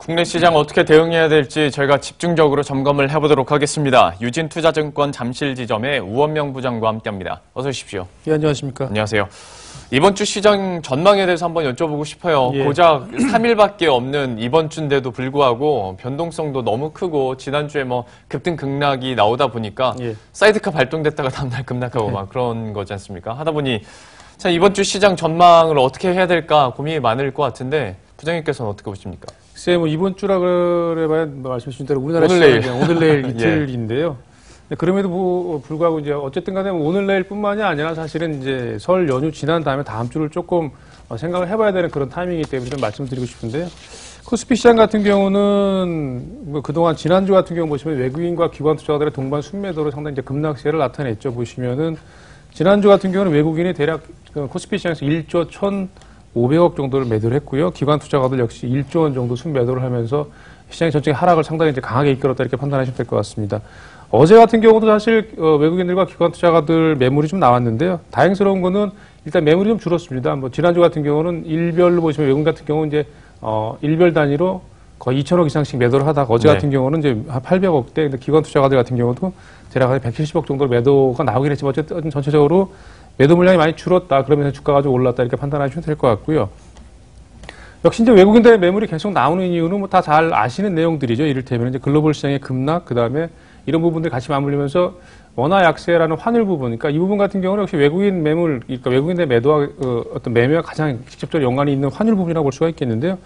국내 시장 어떻게 대응해야 될지 저희가 집중적으로 점검을 해보도록 하겠습니다. 유진투자증권 잠실지점의 우원명 부장과 함께합니다. 어서 오십시오. 예, 안녕하십니까. 안녕하세요. 이번 주 시장 전망에 대해서 한번 여쭤보고 싶어요. 예. 고작 3일밖에 없는 이번 주인데도 불구하고 변동성도 너무 크고 지난주에 뭐 급등 급락이 나오다 보니까 사이드카 발동됐다가 다음날 급락하고 막 그런 거지 않습니까? 하다 보니 자, 이번 주 시장 전망을 어떻게 해야 될까 고민이 많을 것 같은데 부장님께서는 어떻게 보십니까? 글쎄, 뭐 이번 주라 그래봐야 말씀 주신 대로 우리나라 오늘 시장은 내일. 오늘 내일 이틀인데요. 그럼에도 불구하고 이제 어쨌든 간에 오늘 내일뿐만이 아니라 사실은 이제 설 연휴 지난 다음에 다음 주를 조금 생각을 해봐야 되는 그런 타이밍이기 때문에 좀 말씀드리고 싶은데요. 코스피 시장 같은 경우는 뭐 그동안 지난주 같은 경우 보시면 외국인과 기관 투자자들의 동반 순매도로 상당히 이제 급락세를 나타냈죠. 보시면은 지난주 같은 경우는 외국인이 대략 코스피 시장에서 1조 1,500억 정도를 매도를 했고요. 기관 투자가들 역시 1조 원 정도 순매도를 하면서 시장의 전체 하락을 상당히 이제 강하게 이끌었다 이렇게 판단하시면 될 것 같습니다. 어제 같은 경우도 사실 외국인들과 기관 투자가들 매물이 좀 나왔는데요. 다행스러운 거는 일단 매물이 좀 줄었습니다. 뭐 지난주 같은 경우는 일별로 보시면 외국인 같은 경우는 이제 일별 단위로 거의 2천억 이상씩 매도를 하다가 어제 같은 경우는 이제 한 800억대, 근데 기관 투자가들 같은 경우도 대략 한 170억 정도 매도가 나오긴 했지만 어쨌든 전체적으로 매도 물량이 많이 줄었다. 그러면서 주가가 좀 올랐다. 이렇게 판단하시면 될 것 같고요. 역시 이제 외국인들의 매물이 계속 나오는 이유는 뭐 다 잘 아시는 내용들이죠. 이를테면 이제 글로벌 시장의 급락, 그 다음에 이런 부분들이 같이 맞물리면서 원화 약세라는 환율 부분, 그러니까 이 부분 같은 경우는 역시 외국인 매물, 그러니까 외국인의 매도와 어떤 매매와 가장 직접적으로 연관이 있는 환율 부분이라고 볼 수가 있겠는데요.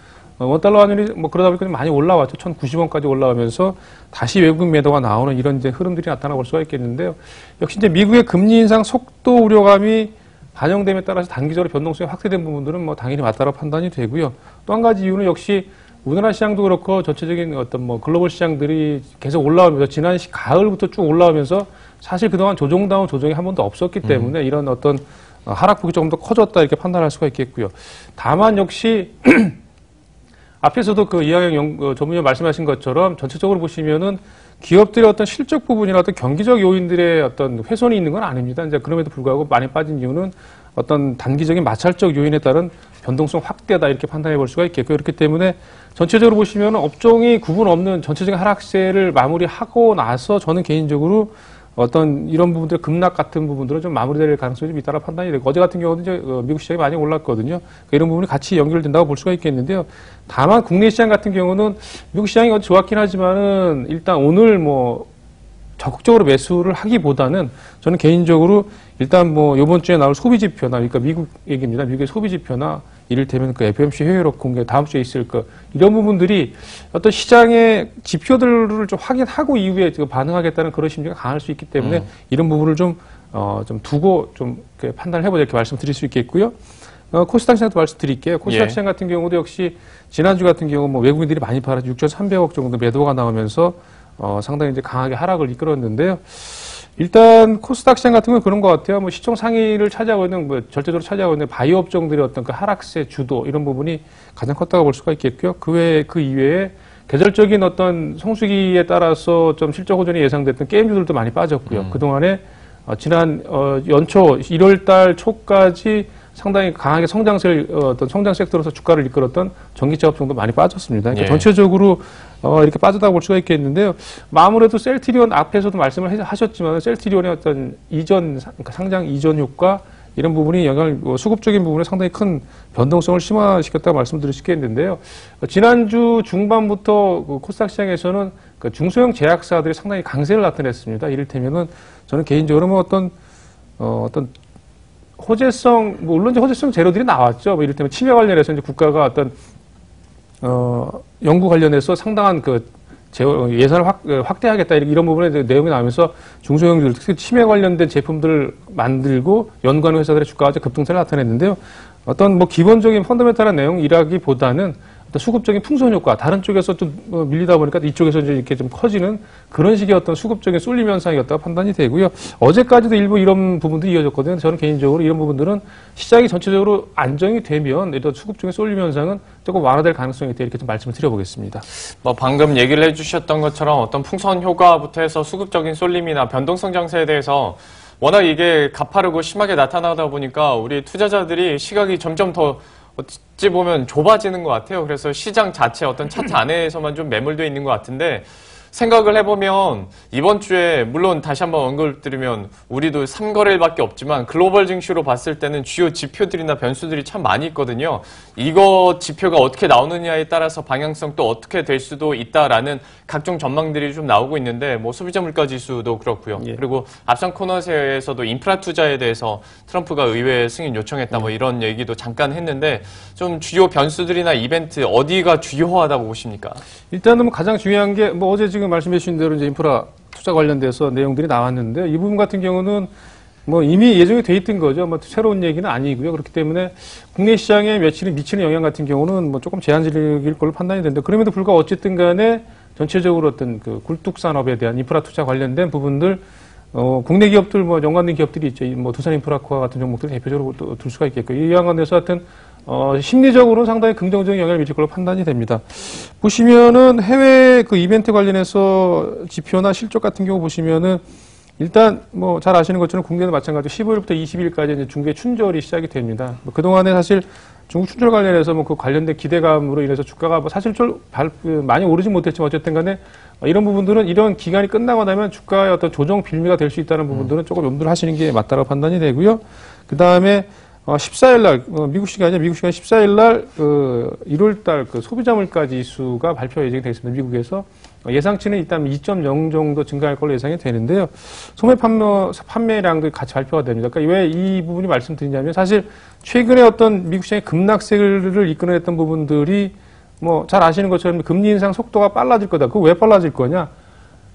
원달러 환율이 뭐 그러다 보니까 좀 많이 올라왔죠. 1,090원까지 올라오면서 다시 외국인 매도가 나오는 이런 이제 흐름들이 나타나 볼 수가 있겠는데요. 역시 이제 미국의 금리 인상 속도 우려감이 반영됨에 따라서 단기적으로 변동성이 확대된 부분들은 뭐 당연히 맞다고 판단이 되고요. 또 한 가지 이유는 역시 우리나라 시장도 그렇고 전체적인 어떤 뭐 글로벌 시장들이 계속 올라오면서 지난 가을부터 쭉 올라오면서 사실 그동안 조정다운 조정이 한 번도 없었기 때문에 이런 어떤 하락폭이 조금 더 커졌다 이렇게 판단할 수가 있겠고요. 다만 역시 앞에서도 그 이하영 전문위원 말씀하신 것처럼 전체적으로 보시면은 기업들의 어떤 실적 부분이나 어떤 경기적 요인들의 어떤 훼손이 있는 건 아닙니다. 이제 그럼에도 불구하고 많이 빠진 이유는 어떤 단기적인 마찰적 요인에 따른 변동성 확대다 이렇게 판단해 볼 수가 있겠고요. 그렇기 때문에 전체적으로 보시면 업종이 구분 없는 전체적인 하락세를 마무리하고 나서 저는 개인적으로 어떤 이런 부분들 급락 같은 부분들은 좀 마무리될 가능성이 좀 있다라 판단이 되고 어제 같은 경우는 이제 미국 시장이 많이 올랐거든요. 이런 부분이 같이 연결된다고 볼 수가 있겠는데요. 다만 국내 시장 같은 경우는 미국 시장이 어제 좋았긴 하지만은 일단 오늘 뭐 적극적으로 매수를 하기보다는 저는 개인적으로 일단 뭐 이번 주에 나올 소비 지표나 그러니까 미국 얘기입니다. 미국의 소비 지표나 이를테면 그 FOMC 회의록 공개 다음 주에 있을 거 이런 부분들이 어떤 시장의 지표들을 좀 확인하고 이후에 반응하겠다는 그런 심리가 강할 수 있기 때문에 이런 부분을 좀 두고 좀 판단을 해보자 이렇게 말씀드릴 수 있겠고요. 코스닥 시장도 말씀드릴게요. 코스닥 시장 같은 경우도 역시 지난주 같은 경우 뭐 외국인들이 많이 팔아서 6,300억 정도 매도가 나오면서 상당히 이제 강하게 하락을 이끌었는데요. 일단 코스닥 시장 같은 경우는 그런 것 같아요. 뭐 시총 상위를 차지하고 있는 뭐 절대적으로 차지하고 있는 바이오 업종들의 어떤 그 하락세 주도 이런 부분이 가장 컸다고 볼 수가 있겠고요. 그 이외에 계절적인 어떤 성수기에 따라서 좀 실적 호전이 예상됐던 게임주들도 많이 빠졌고요. 그동안에 지난 연초 1월달 초까지 상당히 강하게 어떤 성장 섹터로서 주가를 이끌었던 전기차 업종도 많이 빠졌습니다. 그러니까 전체적으로 이렇게 빠졌다고 볼 수가 있겠는데요. 아무래도 셀트리온 앞에서도 말씀을 하셨지만 셀트리온의 어떤 그러니까 상장 이전 효과 이런 부분이 수급적인 부분에 상당히 큰 변동성을 심화시켰다고 말씀드릴 수 있겠는데요. 지난주 중반부터 그 코스닥 시장에서는 그 중소형 제약사들이 상당히 강세를 나타냈습니다. 이를테면은 저는 개인적으로 뭐 어떤 호재성, 뭐 물론 이제 호재성 재료들이 나왔죠. 뭐 이를테면 치매 관련해서 이제 국가가 어떤 연구 관련해서 상당한 그 예산을 확대하겠다 이런 부분에 내용이 나오면서 중소형들 특히 치매 관련된 제품들을 만들고 연구하는 회사들의 주가가 급등세를 나타냈는데요. 어떤 뭐 기본적인 펀더멘탈한 내용이라기보다는 어떤 수급적인 풍선 효과, 다른 쪽에서 좀 밀리다 보니까 이쪽에서 이제 이렇게 좀 커지는 그런 식의 어떤 수급적인 쏠림 현상이었다고 판단이 되고요. 어제까지도 일부 이런 부분들이 이어졌거든요. 저는 개인적으로 이런 부분들은 시장이 전체적으로 안정이 되면 이런 수급적인 쏠림 현상은 조금 완화될 가능성이 있다 이렇게 좀 말씀을 드려보겠습니다. 뭐 방금 얘기를 해주셨던 것처럼 어떤 풍선 효과부터 해서 수급적인 쏠림이나 변동성 장세에 대해서 워낙 이게 가파르고 심하게 나타나다 보니까 우리 투자자들이 시각이 점점 더 어찌 보면 좁아지는 것 같아요. 그래서 시장 자체 어떤 차트 안에서만 좀 매몰되어 있는 것 같은데 생각을 해보면 이번 주에 물론 다시 한번 언급드리면 우리도 3거래일밖에 없지만 글로벌 증시로 봤을 때는 주요 지표들이나 변수들이 참 많이 있거든요. 이거 지표가 어떻게 나오느냐에 따라서 방향성 또 어떻게 될 수도 있다라는 각종 전망들이 좀 나오고 있는데 뭐 소비자 물가 지수도 그렇고요. 예. 그리고 앞선 코너에서도 인프라 투자에 대해서 트럼프가 의회 승인 요청했다 뭐 이런 얘기도 잠깐 했는데 좀 주요 변수들이나 이벤트 어디가 주요하다고 보십니까? 일단은 뭐 가장 중요한 게 뭐 어제 지금 말씀해 주신 대로 이제 인프라 투자 관련돼서 내용들이 나왔는데 이 부분 같은 경우는 뭐 이미 예정이 돼 있던 거죠. 뭐 새로운 얘기는 아니고요. 그렇기 때문에 국내 시장에 미치는 영향 같은 경우는 뭐 조금 제한적일 걸로 판단이 되는데 그럼에도 불구하고 어쨌든 간에 전체적으로 어떤 그 굴뚝 산업에 대한 인프라 투자 관련된 부분들 국내 기업들 뭐 연관된 기업들이 있죠. 뭐 두산인프라코아 같은 종목들 대표적으로 또 둘 수가 있겠고 이 연관돼서 하여튼 심리적으로는 상당히 긍정적인 영향을 미칠 걸로 판단이 됩니다. 보시면은 해외 그 이벤트 관련해서 지표나 실적 같은 경우 보시면은 일단 뭐 잘 아시는 것처럼 국내도 마찬가지로 15일부터 20일까지 이제 중국의 춘절이 시작이 됩니다. 뭐 그동안에 사실 중국 춘절 관련해서 뭐 그 관련된 기대감으로 인해서 주가가 뭐 사실 많이 오르지 못했지만 어쨌든 간에 이런 부분들은 이런 기간이 끝나고 나면 주가의 어떤 조정 빌미가 될 수 있다는 부분들은 조금 염두를 하시는 게 맞다고 판단이 되고요. 그 다음에 14일 날, 미국 시간 14일 날, 1월 달 소비자 물가 지수가 발표 예정이 되어 있습니다. 미국에서. 예상치는 일단 2.0 정도 증가할 걸로 예상이 되는데요. 소매 판매량도 같이 발표가 됩니다. 그러니까 왜 이 부분이 말씀드리냐면 사실 최근에 어떤 미국 시장의 급락세를 이끌어냈던 부분들이 뭐 잘 아시는 것처럼 금리 인상 속도가 빨라질 거다. 그거 왜 빨라질 거냐?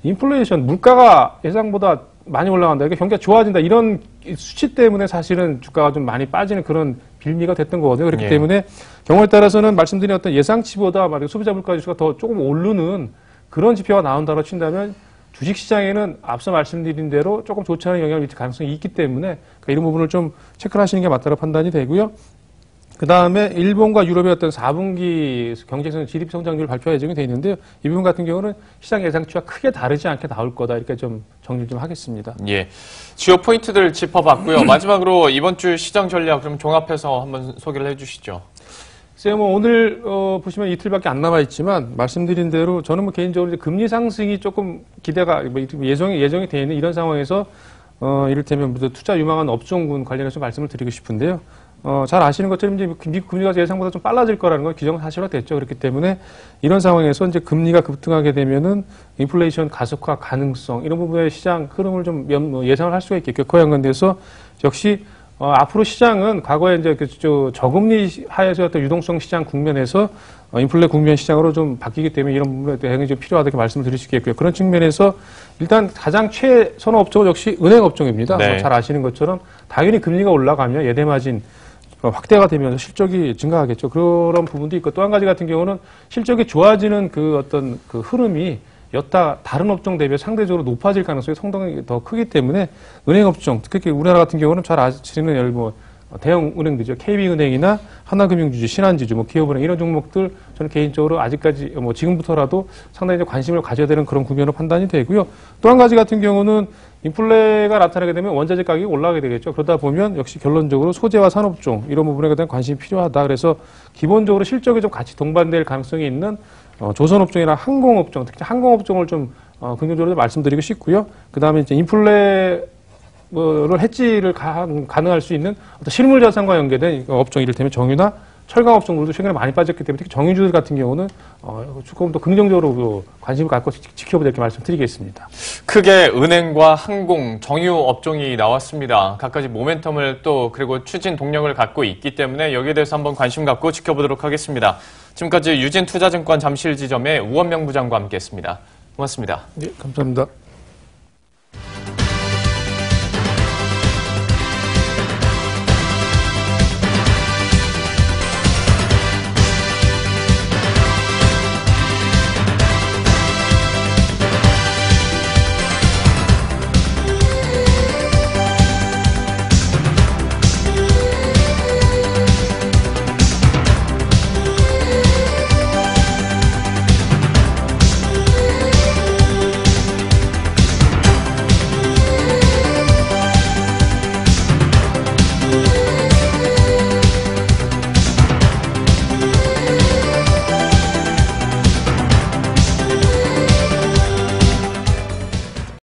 인플레이션, 물가가 예상보다 많이 올라간다. 그러니까 경기가 좋아진다. 이런 수치 때문에 사실은 주가가 좀 많이 빠지는 그런 빌미가 됐던 거거든요. 그렇기 때문에 경우에 따라서는 말씀드린 어떤 예상치보다 말이죠. 소비자 물가 지수가 더 조금 오르는 그런 지표가 나온다고 친다면 주식시장에는 앞서 말씀드린 대로 조금 좋지 않은 영향을 미칠 가능성이 있기 때문에 그러니까 이런 부분을 좀 체크를 하시는 게 맞다고 판단이 되고요. 그 다음에 일본과 유럽의 어떤 4분기 경제성 GDP 성장률 발표가 예정이 되어 있는데요. 이 부분 같은 경우는 시장 예상치와 크게 다르지 않게 나올 거다. 이렇게 좀 정리 좀 하겠습니다. 예. 주요 포인트들 짚어봤고요. 마지막으로 이번 주 시장 전략 좀 종합해서 한번 소개를 해주시죠. 글쎄요, 뭐 오늘 보시면 이틀밖에 안 남아 있지만 말씀드린 대로 저는 뭐 개인적으로 이제 금리 상승이 조금 기대가 예정이 되어 있는 이런 상황에서 이를테면 투자 유망한 업종군 관련해서 말씀을 드리고 싶은데요. 잘 아시는 것처럼 이제 미국 금리가 예상보다 좀 빨라질 거라는 건 기정은 사실화됐죠. 그렇기 때문에 이런 상황에서 이제 금리가 급등하게 되면은 인플레이션 가속화 가능성 이런 부분의 시장 흐름을 좀 예상을 할 수가 있겠고 그와 연관돼서 역시 앞으로 시장은 과거에 이제 저금리 하에서 어떤 유동성 시장 국면에서 인플레 국면 시장으로 좀 바뀌기 때문에 이런 부분에 대응이 좀 필요하다고 말씀을 드릴 수 있겠고요. 그런 측면에서 일단 가장 최선호 업종은 역시 은행 업종입니다. 네. 잘 아시는 것처럼 당연히 금리가 올라가면 예대마진 확대가 되면서 실적이 증가하겠죠. 그런 부분도 있고 또 한 가지 같은 경우는 실적이 좋아지는 그 어떤 그 흐름이 여타 다른 업종 대비 상대적으로 높아질 가능성이 상당히 더 크기 때문에 은행 업종, 특히 우리나라 같은 경우는 잘 아시는 뭐 대형 은행들이죠. KB은행이나 하나금융지주, 신한지주, 뭐 기업은행 이런 종목들 저는 개인적으로 아직까지 뭐 지금부터라도 상당히 관심을 가져야 되는 그런 국면으로 판단이 되고요. 또 한 가지 같은 경우는 인플레가 나타나게 되면 원자재 가격이 올라가게 되겠죠. 그러다 보면 역시 결론적으로 소재와 산업종 이런 부분에 대한 관심이 필요하다. 그래서 기본적으로 실적이 좀 같이 동반될 가능성이 있는 조선업종이나 항공업종, 특히 항공업종을 좀 긍정적으로 말씀드리고 싶고요. 그 다음에 이제 인플레를 해지를 가능할 수 있는 어떤 실물 자산과 연계된 업종, 이를테면 정유나 철강 업종들도 최근에 많이 빠졌기 때문에 특히 정유주들 같은 경우는 조금 더 긍정적으로 관심을 갖고 지켜보자 이렇게 말씀드리겠습니다. 크게 은행과 항공, 정유 업종이 나왔습니다. 각가지 모멘텀을 또 그리고 추진 동력을 갖고 있기 때문에 여기에 대해서 한번 관심 갖고 지켜보도록 하겠습니다. 지금까지 유진투자증권 잠실지점의 우원명 부장과 함께했습니다. 고맙습니다. 네, 감사합니다.